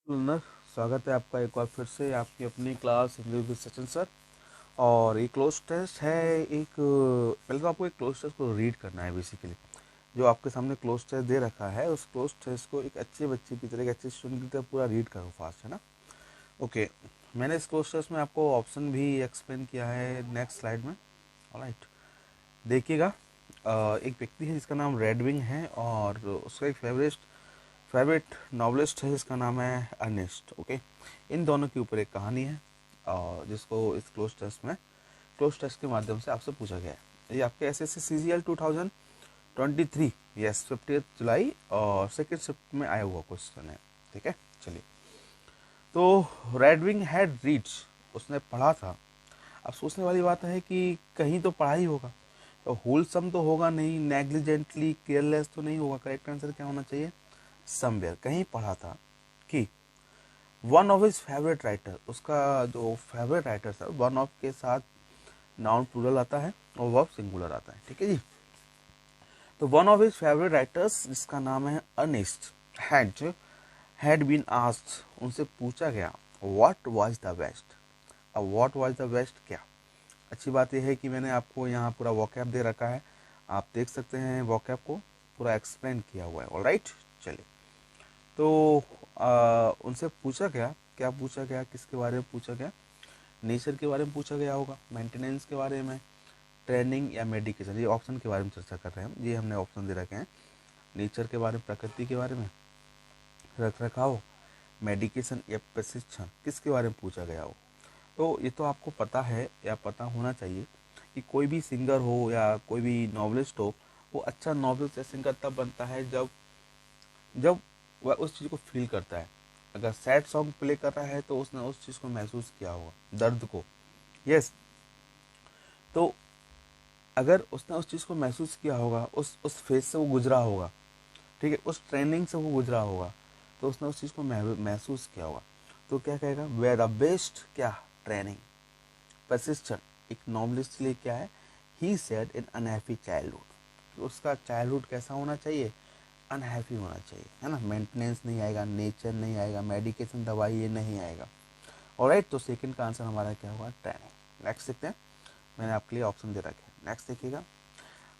Learner, स्वागत है आपका एक बार फिर से आपकी अपनी class Hindi with Sachin sir. और ये क्लोज टेस्ट है। पहले तो आपको एक क्लोज टेस्ट को रीड करना है। बेसिकली जो आपके सामने क्लोज टेस्ट दे रखा है उस क्लोज टेस्ट को एक अच्छे बच्चे की तरह, एक अच्छे स्टूडेंट की तरह पूरा रीड करो फास्ट, है ना। ओके, मैंने इस क्लोज टेस्ट में आपको ऑप्शन भी एक्सप्लेन किया है नेक्स्ट स्लाइड में। ऑलराइट, देखिएगा। एक व्यक्ति है जिसका नाम रेडविंग है और उसका एक फेवरेट नॉवलिस्ट है जिसका नाम है अर्नेस्ट। ओके, इन दोनों के ऊपर एक कहानी है और जिसको इस क्लोज टेस्ट के माध्यम से आपसे पूछा गया है। ये आपके एस एस सी सी जी एल 2023, यस 50 जुलाई और सेकेंड शिफ्ट में आया हुआ क्वेश्चन है। ठीक है, चलिए। तो रेडविंग हैड रीड्स, उसने पढ़ा था। अब सोचने वाली बात है कि कहीं तो पढ़ा ही होगा, तो होलसम तो होगा नहीं, नेग्लिजेंटली केयरलेस तो नहीं होगा। करेक्ट आंसर क्या होना चाहिए? समवेयर, कहीं पढ़ा था कि one of his favourite writer, उसका जो फेवरेट राइटर था, वन ऑफ के साथ नाउन प्लूरल आता है और वर्ब सिंगुलर आता है। ठीक है जी। तो one of his favourite writers जिसका नाम है अर्नेस्ट हैड बीन आस्क्ड, उनसे पूछा गया व्हाट वाज द बेस्ट। अब व्हाट वाज द बेस्ट क्या? अच्छी बात यह है कि मैंने आपको यहाँ पूरा वॉकैब दे रखा है, आप देख सकते हैं वॉकैब को पूरा एक्सप्लेन किया हुआ है। ऑलराइट, चलिए। तो उनसे पूछा गया, क्या पूछा गया, किसके बारे में पूछा गया? नेचर के बारे में पूछा गया होगा, मेंटेनेंस के बारे में, ट्रेनिंग या मेडिकेशन। ये ऑप्शन के बारे में चर्चा कर रहे हैं हम, ये हमने ऑप्शन दे रखे हैं। नेचर के बारे में, प्रकृति के बारे में, रख रखाव, मेडिकेशन या प्रशिक्षण, किसके बारे में पूछा गया हो। तो ये तो आपको पता है या पता होना चाहिए कि कोई भी सिंगर हो या कोई भी नॉवलिस्ट हो, वो अच्छा नॉवलिस्ट या सिंगर तब बनता है जब जब वह उस चीज़ को फील करता है। अगर सैड सॉन्ग प्ले कर रहा है तो उसने उस चीज़ को महसूस किया होगा, दर्द को। यस, तो अगर उसने उस चीज़ को महसूस किया होगा, उस फेज से वो गुजरा होगा, ठीक है, उस ट्रेनिंग से वो गुजरा होगा, तो उसने उस चीज़ को महसूस किया होगा। तो क्या कहेगा? वे द बेस्ट क्या? ट्रेनिंग। परसिस्टेंट, एक नॉवलिस्ट के लिए क्या है? He said in unhappy childhood, उसका चाइल्डहुड कैसा होना चाहिए? अनहैप्पी होना चाहिए, है ना। मेंटेनेंस नहीं आएगा, नेचर नहीं आएगा, मेडिकेशन दवाई ये नहीं आएगा। ऑलराइट, तो सेकंड का आंसर हमारा क्या होगा? ट्रेनिंग। नेक्स्ट देखते हैं, मैंने आपके लिए ऑप्शन दे रखे हैं। नेक्स्ट देखिएगा,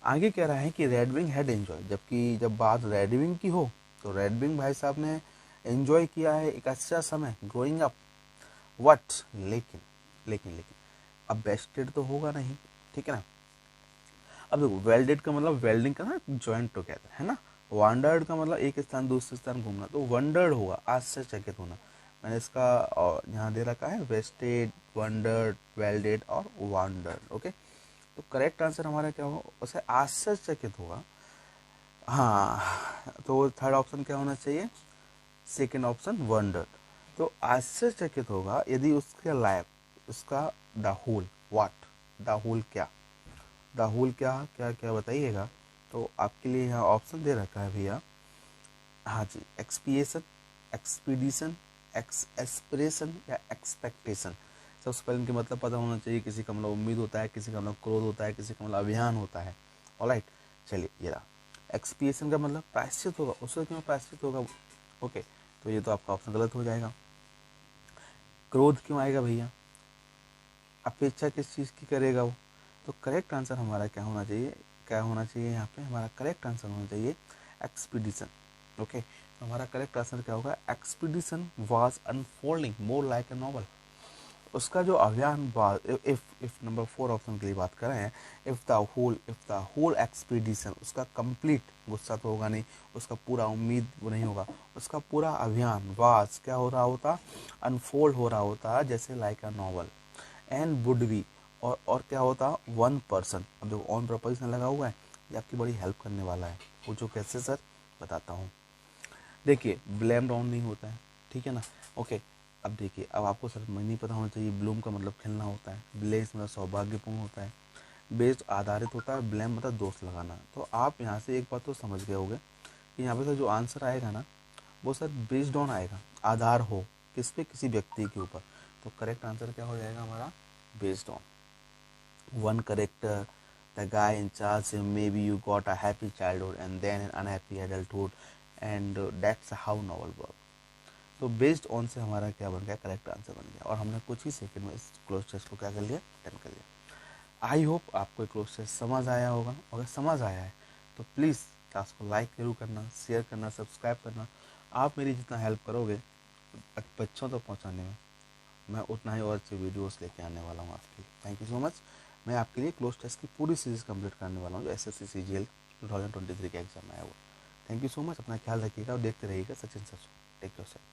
आगे कह रहा है कि रेडविंग हैड एंजॉय, जबकि जब बात रेडविंग की हो तो रेडविंग भाई साहब ने एंजॉय किया है एक अच्छा समय ग्रोइंग अप। वट, लेकिन लेकिन लेकिन अब बेस्टेड तो होगा नहीं, ठीक है ना। अब देखो, वेल्डेड का मतलब वेल्डिंग का ना, ज्वाइंट टुगेदर, है ना। वांडर्ड का मतलब एक स्थान दूसरे स्थान घूमना, तो वंडर्ड होगा, आश्चर्यचकित होना। मैंने इसका यहाँ दे रखा है वेस्टेड, वंडर्ड, वेल्डेड और वांडर्ड। ओके, तो करेक्ट आंसर हमारा क्या होगा? उसे आश्चर्यचकित होगा। हाँ, तो थर्ड ऑप्शन क्या होना चाहिए? Second option, wondered. तो आश्चर्यचकित होगा यदि उसके लायक, उसका the whole, what, the whole क्या, द होल क्या क्या क्या बताइएगा। तो आपके लिए यहाँ ऑप्शन दे रखा है भैया। हाँ जी, एक्सपिएशन, एक्सपीडिशन, एस्पिरेशन या एक्सपेक्टेशन। सबसे पहले इनके मतलब पता होना चाहिए। किसी का मतलब उम्मीद होता है, किसी का मतलब क्रोध होता है, किसी का मतलब अभियान होता है। ऑलराइट, चलिए ये रहा। एक्सपिएशन का मतलब प्रायश्चित होगा, उसका क्यों प्रायश्चित होगा? ओके, तो ये तो आपका ऑप्शन गलत हो जाएगा। क्रोध क्यों आएगा भैया? अपेक्षा किस चीज़ की करेगा वो? तो करेक्ट आंसर हमारा क्या होना चाहिए? क्या होना चाहिए यहाँ पे? हमारा करेक्ट आंसर होना चाहिए एक्सपीडिशन। ओके, तो हमारा करेक्ट आंसर क्या होगा? Expedition was unfolding more like a novel. उसका जो अभियान, इफ नंबर 4 ऑप्शन के लिए बात करें, इफ द होल एक्सपीडिशन, उसका कंप्लीट, गुस्सा तो होगा नहीं, उसका पूरा उम्मीद वो नहीं होगा, उसका पूरा अभियान वाज क्या हो रहा होता? अनफोल्ड हो रहा होता, जैसे like a novel. And would be, और क्या होता? One person. अब जो ऑन प्रपोजिशन लगा हुआ है, ये आपकी बड़ी हेल्प करने वाला है। वो जो कैसे सर, बताता हूँ। देखिए, ब्लेम डाउन नहीं होता है, ठीक है ना। ओके, अब देखिए, अब आपको सर नहीं पता होना चाहिए, ब्लूम का मतलब खिलना होता है, ब्लेस मतलब सौभाग्यपूर्ण होता है, बेस्ड आधारित होता है, ब्लेम मतलब दोष लगाना। तो आप यहाँ से एक बात तो समझ गए होंगे कि यहाँ पे सर जो आंसर आएगा ना, वो सर बेस्ड ऑन आएगा, आधार हो किस पे? किसी व्यक्ति के ऊपर। तो करेक्ट आंसर क्या हो जाएगा हमारा? Based on one character, the guy in charge, maybe you got a happy childhood and then an unhappy adulthood, and that's how novel work. तो बेस्ड ऑन से हमारा क्या बन गया, करेक्ट आंसर बन गया, और हमने कुछ ही सेकंड में इस क्लोज टेस्ट को क्या कर लिया, डन कर लिया। आई होप आपको ये क्लोज टेस्ट समझ आया होगा। अगर समझ आया है तो प्लीज़ क्लास को लाइक जरूर करना, शेयर करना, सब्सक्राइब करना। आप मेरी जितना हेल्प करोगे बच्चों तक पहुँचाने में, मैं उतना ही और अच्छी वीडियोस लेके आने वाला हूँ आपके लिए। Thank you so much. मैं आपके लिए क्लोज टेस्ट की पूरी सीरीज कंप्लीट करने वाला हूँ जो SSC CGL 2023 के एग्जाम में आया हुआ। Thank you so much. अपना ख्याल रखिएगा और देखते रहिएगा Sachin sir. Take care sir.